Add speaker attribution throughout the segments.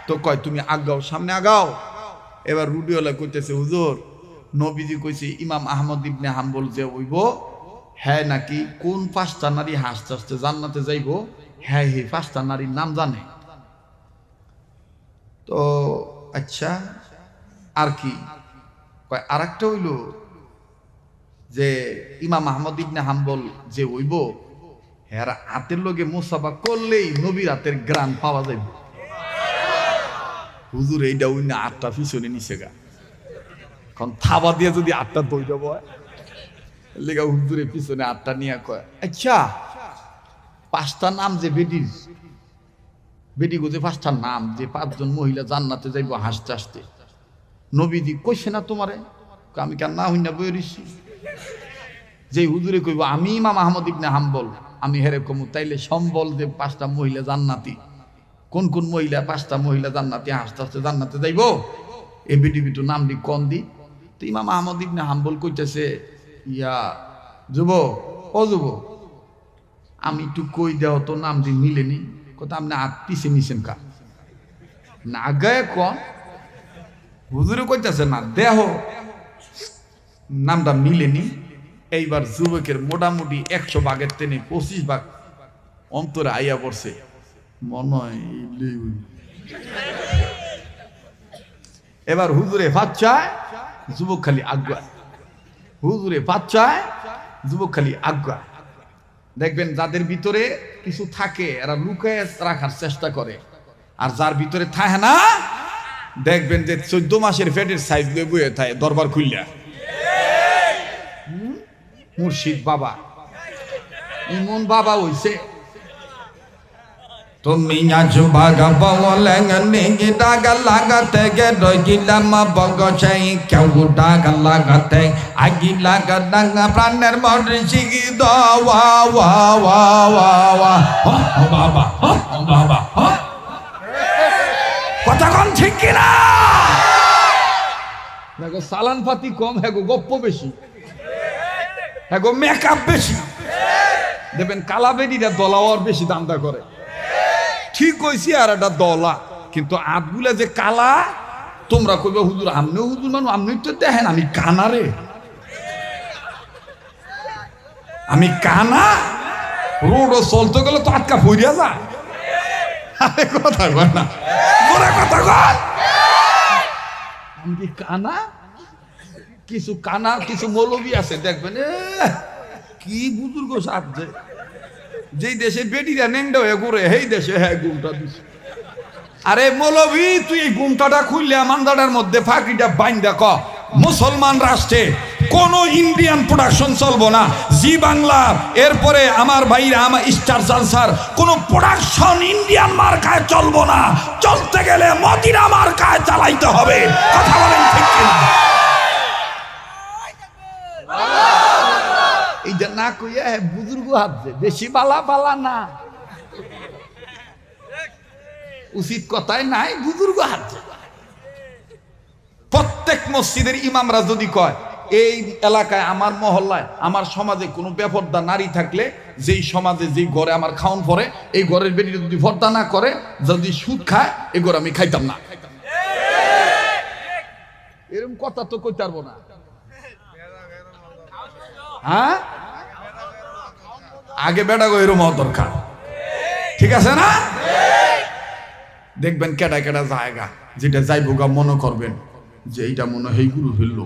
Speaker 1: তো কয় তুমি আগাও, সামনে আগাও। এবার রুডিওলা কইতেছে হুজুর নবীজি কইছে ইমাম আহমদ ইবনে হাম্বল যে হইব হ্যাঁ নাকি কোন 5টা নারী হাসতে হাসতে জান্নাতে যাইব, হ্যাঁ হে 5টা নারীর নাম জানে। তো আচ্ছা আর কি কয়, আর একটা হইল যে ইমাম আহমদ ইবনে হাম্বল যে হইব হ্যাঁ হাতের লগে মুসাফা করলেই নবীর হাতের গ্রান পাওয়া যাইব। হুজুর এইটা ওই না 8টা পিছনে নিচে গা, কারণ থাবা দিয়ে যদি 8টা দই দেবো লেগা হুজুরের পিছনে 8টা নিয়ে কয় আচ্ছা 5টা নাম যে বেটির বেটি গোজে 5টা নাম যে 5জন মহিলা জান্নাতে যাইব হাসতে হাসতে, নবীজি কইছে না তোমারে? আমি কেন না হইনা বই রইছি। যে হুজুরে কইব আমি ইমাম আহমদ ইবনে হাম্বল আমি হেরে কমু, তাইলে সম্বল যে 5টা মহিলা জান্নাতি, কোন কোন মহিলা 5টা মহিলা জান্নাতি হাসতে হাসতে জান্নাতে যাইব, এ বিটি বিটু নাম দি কন দি। তো ইমাম আহমদ ইবনে হাম্বল কইতেছে ইয়া যুবক ও যুবক আমি একটু কই দেও তো নাম দি মিলেনি। কথা আপনি হাত পিছে নিছেন কা না গায়ে কন, হুজুরে কইতেছে না দেহ নামটা মিলেনি। এইবার যুবকের মোটামুটি 100 ভাগের টেনে 25 ভাগ অন্তরে আইয়া পড়ছে, মনে হয় এবার হুজুরে বাচ্চায় যুবক খালি আজ্ঞা, হুজুরে বাচ্চায় যুবক খালি আজ্ঞা। দেখবেন যাদের ভিতরে কিছু থাকে এরা লুকায় রাখার চেষ্টা করে, আর যার ভিতরে থাকে না দেখবেন যে 14 মাসের পেটের সাইজ লয়ে বইয়ে থাকে দরবার খুললা। মুর্শিদ বাবা ইমন বাবা হইছে। তুমি আজ ভাগা বলেন নিগি ডাগা লাগাতে গে রইলাম বগছাই কেউ ডাগা লাগাতে আগি লাগা ডাঙ্গা প্রাণের মর্ষিগি দওয়া ওয়া ওয়া ওয়া ওয়া ও বাবা ও বাবা কথা কোন ঠিক কি না? দেখো সালান পাতি কম, হ্যাঁ গো গপ্প বেশি, হ্যাঁ গো মেকআপ বেশি। দেখবেন কালা বেডিটা দলাওয়ার বেশি দামটা করে, ঠিক কইছি আর একটা দলা, কিন্তু আতগুলা যে কালা তোমরা কইবে হুজুর আমনেও হুজুর মানুষ আপনি তো দেখেন আমি কানা রে, আমি কানা রোডও চলতে গেলে তো আটকা ফইরিয়া যায়। আরে কথা কয় না বড় কথা কয়, আমি কি কানা? কিছু কানা কিছু মৌলবি আছে দেখবেন কি বুজুর্গ সাজছে, যেই দেশে বেটিরা নেংডা হয়ে ঘুরে সেই দেশে হ্যাঁ গুমটা দিছে। আরে মৌলভী তুই এই গুমটাটা খুললে মান্দাটার মধ্যে ফাঁকিটা বাইন্দা ক মুসলমান রাষ্ট্রে কোন ইন্ডিয়ান প্রোডাকশন চলবো না, জি বাংলা এরপরে আমার ভাইরা আমার স্টার জালসার কোন প্রোডাকশন ইন্ডিয়ান মার্কায় চলবো না, চলতে গেলে মদিনা মার্কায় চালাইতে হবে। কথা বলেন ঠিক কিনা? এইটা না কইয়া বুজুর্গ হাতছে বেশি বালা বালা না, উচিত কথায় নাই বুজুর্গ হাতছে। প্রত্যেক মসজিদের ইমামরা যদি কয় এই এলাকায় আমার মহল্লায় আমার সমাজে কোনো বেপরদা নারী থাকলে যেই সমাজে যেই ঘরে আমার খাওন পরে এই ঘরের বেটিটা যদি পর্দা না করে যদি সুদ খায় এই ঘরে আমি খাইতাম না, এরকম কথা তো কইতে পারবো না। হ্যাঁ আগে বেটা গো এরকম হওয়া দরকার, ঠিক আছে না? দেখবেন কেডা কেডা জায়গা যেটা যাইব গা মনে করবেন যে এইটা মনে হয় গুরু ফেলল।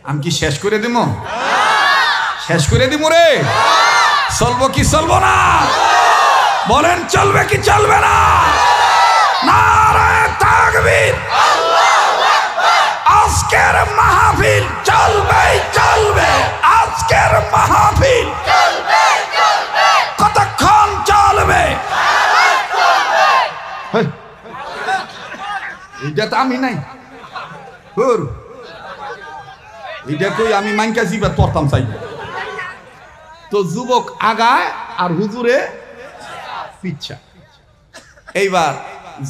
Speaker 1: আমি কি শেষ করে দিব? শেষ করে দিব রে? চলবো কি চলবো না? বলেন চলবে কি চলবে না? নারায়ে তাকবীর! আজকের মাহফিল চলবে চলবে, আজকের মাহফিল চলবে চলবে, কতক্ষণ চলবে? এইটা তো আমি নাই এটা কই আমি মাইনকা জিবা তরতাম চাই। তো যুবক আগায় আর হুজুরে পিচ্ছা। এইবার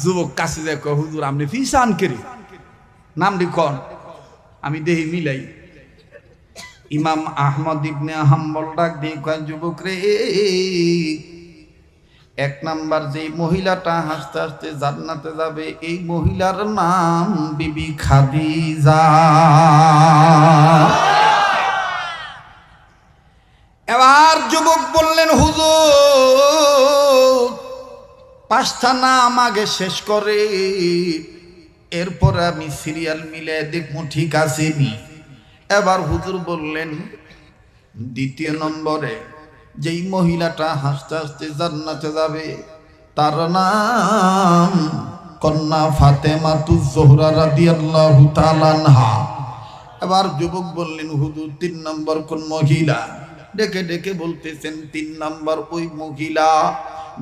Speaker 1: যুবক কাছে যায় কয় হুজুর আপনি ফিসান কেরি নাম লিখন, আমি দেহি মিলাই। ইমাম আহমদ ইবনে হাম্বল ডাক দিয়ে কয় যুবক রে এক নাম্বার যে মহিলাটা হাসতে হাসতে জান্নাতে যাবে এই মহিলার নাম বিবি খাদিজা। এবার যুবক বললেন হুজুর 5টা নাম আগে শেষ করে এরপরে আমি সিরিয়াল মিলে দেখবো ঠিক আছে নি। এবার হুজুর বললেন 2য় নম্বরে যেই মহিলাটা হাসতে হাসতে জান্নাতে যাবে তার নাম কন্যা ফাতেমাতুজ জোহরা রাদিয়াল্লাহু তাআলা আনহা। এবার যুবক বললেন হুজুর 3 নম্বর কোন মহিলা? ডেকে ডেকে বলতেছেন 3 নম্বর ওই মহিলা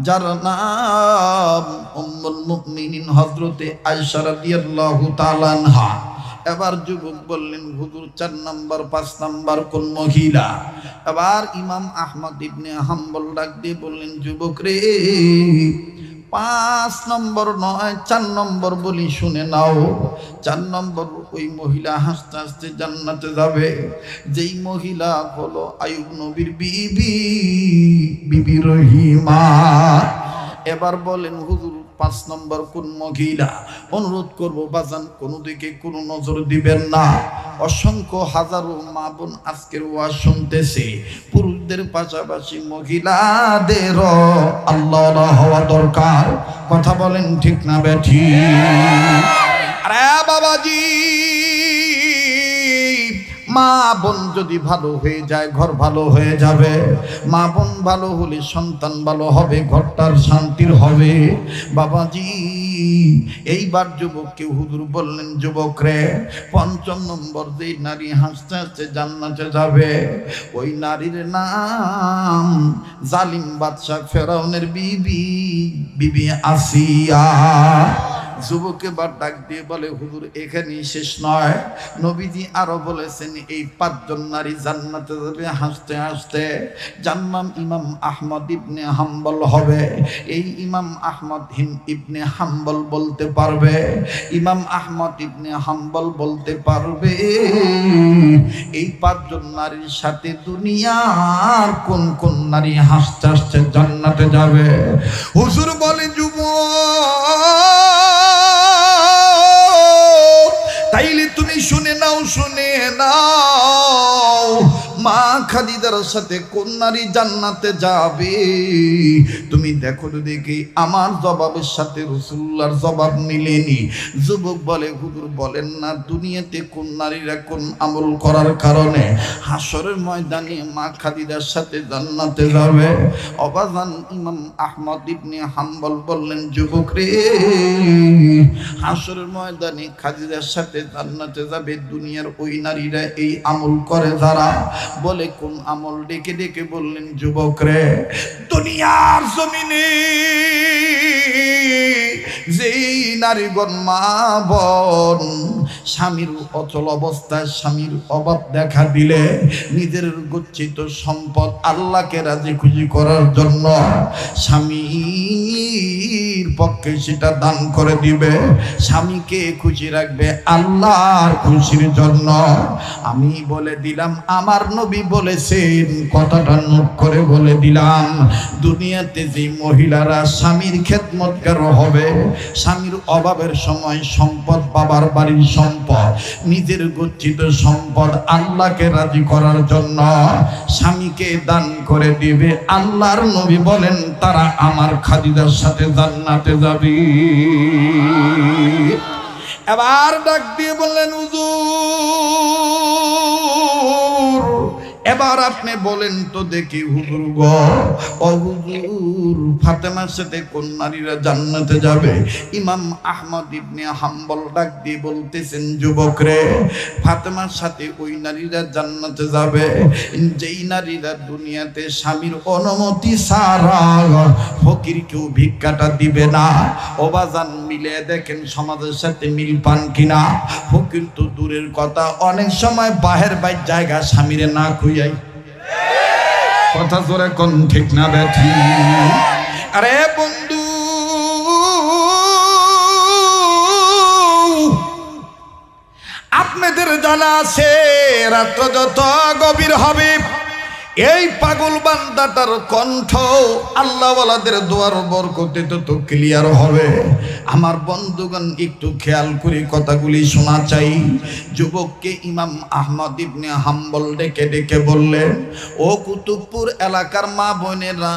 Speaker 1: যার নাম উম্মুল মুমিনিন হযরতে আয়েশা রাদিয়াল্লাহু তাআলা আনহা। এবার যুবক বললেন হুজুর 4 নম্বর 5 নম্বর কোন মহিলা? এবার ইমাম আহমদ ইবনে হাম্বল ডাক দিয়ে বললেন যুবক রে 5 নম্বর নয় 4 নম্বর বলি শুনে নাও। 4 নম্বর ওই মহিলা হাসতে হাসতে জান্নাতে যাবে যেই মহিলা হলো আইয়ুব নবীর বিবি রহিমা। এবার বলেন হুজুর 5 নম্বর কোন মহিলা? অনুরোধ করবো বাজান কোনো দিকে কোনো নজর দিবেন না। অসংখ্য হাজারো মা বোন আজকের ওয়াজ শুনতেছে, পুরুষদের পাশাপাশি মহিলাদেরও আল্লাহর হওয়া দরকার। কথা বলেন ঠিক না বেঠিক? আরে বাবাজি মা বোন যদি ভালো হয়ে যায় ঘর ভালো হয়ে যাবে। মা বোন ভালো হলে সন্তান ভালো হবে, ঘরটার শান্তির হবে। বাবাজি এইবার যুবককে হুজুর বললেন যুবক রে 5ম নম্বর যে নারী হাসতে হাসতে জান্নাতে যাবে ওই নারীর নাম জালিম বাদশা ফেরাউনের বিবি আসিয়া। যুবকে বার ডাক দিয়ে বলে হুজুর এখানেই শেষ নয়, নবীজি আরো বলেছেন এই 5 জন নারী জান্নাতে যাবে হাসতে হাসতে। যার নাম ইমাম আহমদ ইবনে হাম্বল হবে। এই ইমাম আহমদ ইবনে হাম্বল বলতে পারবে, ইমাম আহমদ ইবনে হাম্বল বলতে পারবে এই 5 জন নারীর সাথে দুনিয়ার কোন কোন নারী হাসতে হাসতে জান্নাতে যাবে। হুজুর বলে তাইলে তুমি শুনে নাও মা খাদিজার সাথে কোন নারী জান্নাতে যাবে। তুমি দেখো তো দেখি আমার জবাবের সাথে রাসূলুল্লাহর জবাব মিলেনি। যুবক বলে হুজুর বলেন না দুনিয়াতে কোন নারীরা কোন আমল করার কারণে হাসরের ময়দানে মা খাদিজার সাথে জান্নাতে যাবে। অবাজান ইমাম আহমদ ইবনে হাম্বল বললেন যুবক রে হাসরের ময়দানে খাদিজার সাথে জান্নাতে যাবে দুনিয়ার ওই নারীরা এই আমল করে যারা। বলে কোন আমল? ডেকে ডেকে বললেন যুবক রে দুনিয়ার জমিনে যেই নারীগণ মা বোন স্বামীর অচল অবস্থায় স্বামীর অভাব দেখা দিলে নিজের গচ্ছিত সম্পদ আল্লাহকে রাজি খুশি করার জন্য স্বামীর পক্ষে সেটা দান করে দিবে, স্বামীকে খুশি রাখবে আল্লাহর খুশির জন্য। আমি বলে দিলাম আমার নবী বলেছেন, কথাটা নোট করে বলে দিলাম, দুনিয়াতে যে মহিলারা স্বামীর খেদমতগার হবে, স্বামীর অভাবের সময় সম্পদ বাবার বাড়ির সম্পদ নিজের গচ্ছিত সম্পদ আল্লাহকে রাজি করার জন্য স্বামীকে দান করে দিবে, আল্লাহর নবী বলেন তারা আমার খাদিজার সাথে জান্নাতে যাবে। এবার ডাক দিয়ে বললেন হুজুর এবার আপনি বলেন তো দেখি হুজুর গো ও হুজুর ফাতেমার সাথে কোন নারীরা জান্নাতে যাবে? ইমাম আহমদ ইবনে হাম্বল ডাক দিয়ে বলতেছেন যুবক রে ফাতেমার সাথে ওই নারীরা জান্নাতে যাবে যেই নারীরা দুনিয়াতে স্বামীর অনুমতি ছাড়া ফকির কেউ ভিক্ষাটা দিবে না। ওবাজান মিলে দেখেন সমাজের সাথে মিল পান কিনা। ফকির তো দূরের কথা অনেক সময় বাহের বাইর জায়গা স্বামীরে না খুইয়াই। কথা জোরে কোন ঠিক না বেঠি? আরে বন্ধু আপনাদের জানা আছে রাত্র যত গভীর হবে এই পাগল বান্দাটার কণ্ঠ আল্লাহওয়ালাদের দোয়ার বরকতে তো ক্লিয়ার হবে। আমার বন্ধুগণ একটু খেয়াল করে কথাগুলি শোনা চাই। যুবককে ইমাম আহমদ ইবনে হাম্বল ডেকে ডেকে বললেন, ও কুতুবপুর এলাকার মা বোনেরা,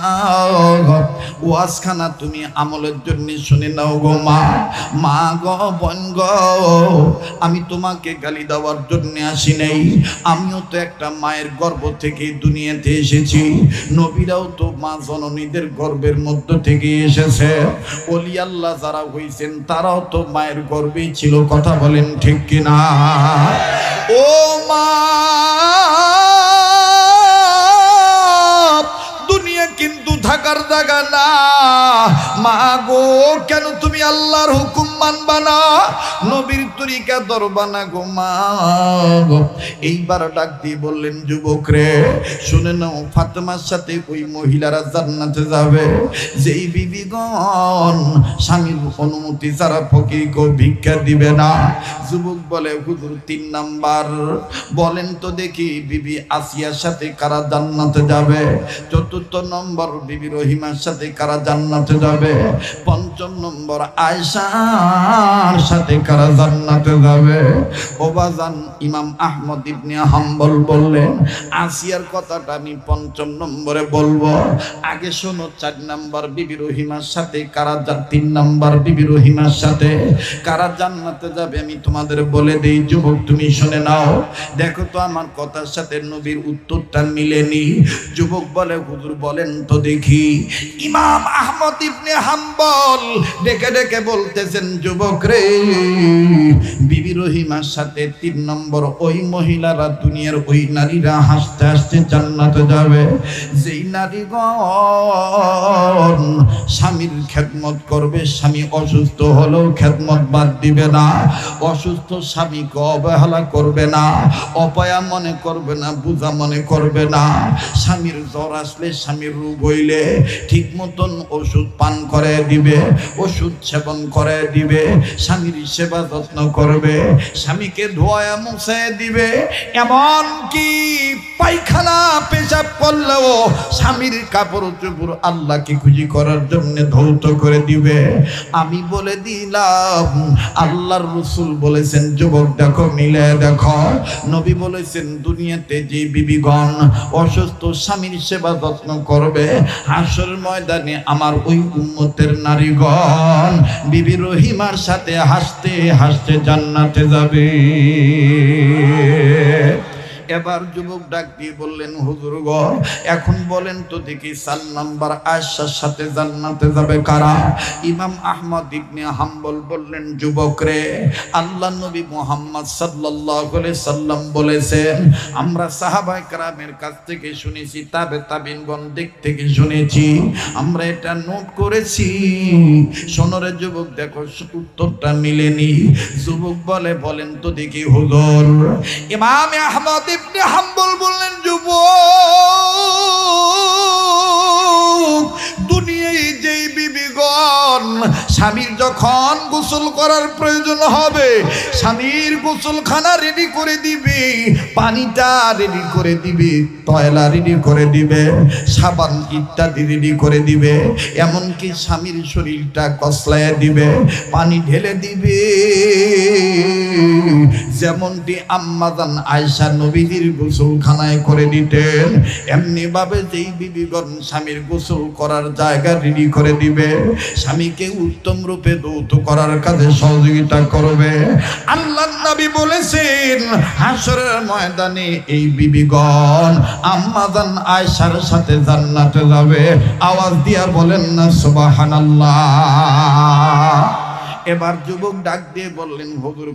Speaker 1: ওয়াজখানা তুমি আমলের জন্য শুনে নাও গো মা। মা গো বোন গো, আমি তোমাকে গালি দেওয়ার জন্য আসি নাই। আমিও তো একটা মায়ের গর্ভ থেকে দুনিয়াতে এসেছি। নবীরাও তো মা জননীদের গর্ভের মধ্য থেকে এসেছে। ওলি আল্লাহ যারা হয়েছেন তারাও তো মায়ের গর্ভেই ছিল। কথা বলেন ঠিক কিনা? ও মা, দুনিয়া কিন্তু থাকার জায়গা না। মা গো, কেন তুমি আল্লাহর হুকুম মানবা না, নবীর তরিকা ধরবা না গো মা? এইবার ডাক দিয়ে বললেন, যুবক রে শুনে নাও, ফাতেমার সাথে ওই মহিলারা জান্নাতে যাবে যেই বিবিগণ স্বামীর অনুমতি ছাড়া ফকিরকে ভিক্ষা দিবে না। যুবক বলে, হুজুর 3 নাম্বার বলেন তো দেখি, বিবি আসিয়ার সাথে কারা জান্নাতে যাবে? 4 নম্বর বিবি রহিমার সাথে কারা জান্নাতে যাবে? 5 নম্বর আয়েশার সাথে কারা জান্নাতে যাবে? ওবাজান ইমাম আহমদ ইবনে হাম্বল বললেন, আসিয়ার কথাটা আমি 5 নম্বরে বলবো। আগে শোনো, 4 নম্বর বিবি রহিমার সাথে কারা 3 নম্বর বিবি রহিমার সাথে কারা জান্নাতে যাবে আমি তোমাদের বলে দেই। যুবক তুমি শুনে নাও, দেখো তো আমার কথার সাথে নবীর উত্তরটা মিলেনি। যুবক বলে, হুজুর বলেন তো দেখি। ইমাম আহমদ ইবনে হাম্বল ডেকে ডেকে বলতেছেন, যুবক রে, বিবি রহিমার সাথে 3 নম্বর ওই মহিলারা, দুনিয়ার ওই নারীরা হাসতে হাসতে জান্নাতে যাবে যেই নারীগণ স্বামীর খেদমত করবে। স্বামী অসুস্থ হলেও খেদমত বাদ দিবে না, অসুস্থ স্বামীকে অবহেলা করবে না, অপয়া মনে করবে না, বুঝা মনে করবে না। স্বামীর জ্বর আসলে, স্বামীর রোগ হইলে ঠিক মতন ওষুধ পান করে দিবে, ওষুধ সেবন করে দিবে, স্বামীর সেবা যত্ন করবে, স্বামীকে ধোয়া মুছে দিবে। এমন কি পায়খানা পেশাব করলেও স্বামীর কাপড় চোপড় আল্লাহকে খুশি করার জন্য ধৌত করে দিবে। আমি বলে দিলাম, আল্লাহর রাসূল বলেছেন, যুবক দেখো মিলে দেখো, নবী বলেছেন দুনিয়াতে যে বিবিগণ অসুস্থ স্বামীর সেবা যত্ন করবে, হাসর ময়দানে আমার ওই উম্মতের নারীগণ বিবি রহিমার সাথে হাসতে হাসতে জান্নাতে যাবে। এবার যুবক ডাক দিয়ে বললেন, হুজুর গো, এখন বলেন তো দেখি 4 নাম্বার আয়েশার সাথে জান্নাতে যাবে কারা? ইমাম আহমদ ইবনে হাম্বল বললেন, যুবক রে, আল্লাহ নবী মুহাম্মদ সাল্লাল্লাহু আলাইহি সাল্লাম বলেছেন, আমরা সাহাবায়ে কেরামের কাছ থেকে শুনেছি, তাবিঈনগণ দিক থেকে শুনেছি, আমরা এটা নোট করেছি। শোনরে যুবক, দেখো উত্তরটা মিলেনি। যুবক বলে, বলেন তো দেখি হুজুর। ইমাম আহমদ ইবনে হাম্বল বললেন, যুবক, দুনিয়ায় যেই বিবিগণ স্বামীর যখন গোসল করার প্রয়োজন হবে, স্বামীর গোসলখানা রেডি করে দিবে, পানিটা রেডি করে দিবে, তয়লা রেডি করে দিবে, সাবান ইত্যাদি রেডি করে দিবে, এমনকি স্বামীর শরীরটা কসলায় দিবে, পানি ঢেলে দিবে, যেমনটি আম্মাজান আয়েশা নবীর গোসলখানায় করে দিতেন, এমনি ভাবে যেই বিবিগণ স্বামীর গোসল করার জায়গা রেডি করে দিবে, স্বামীকে উত্তম রূপে দৌত করার কাজে সহযোগিতা করবে। আল্লাহর নবী বলেছেন, হাসরের ময়দানে এই বিবিগণ আম্মাজান আয়েশার সাথে জান্নাতে যাবে। আওয়াজ দিয়া বলেন না সুবহানাল্লাহ। এবার যুবক ডাক দিয়ে বললেন, হুজুর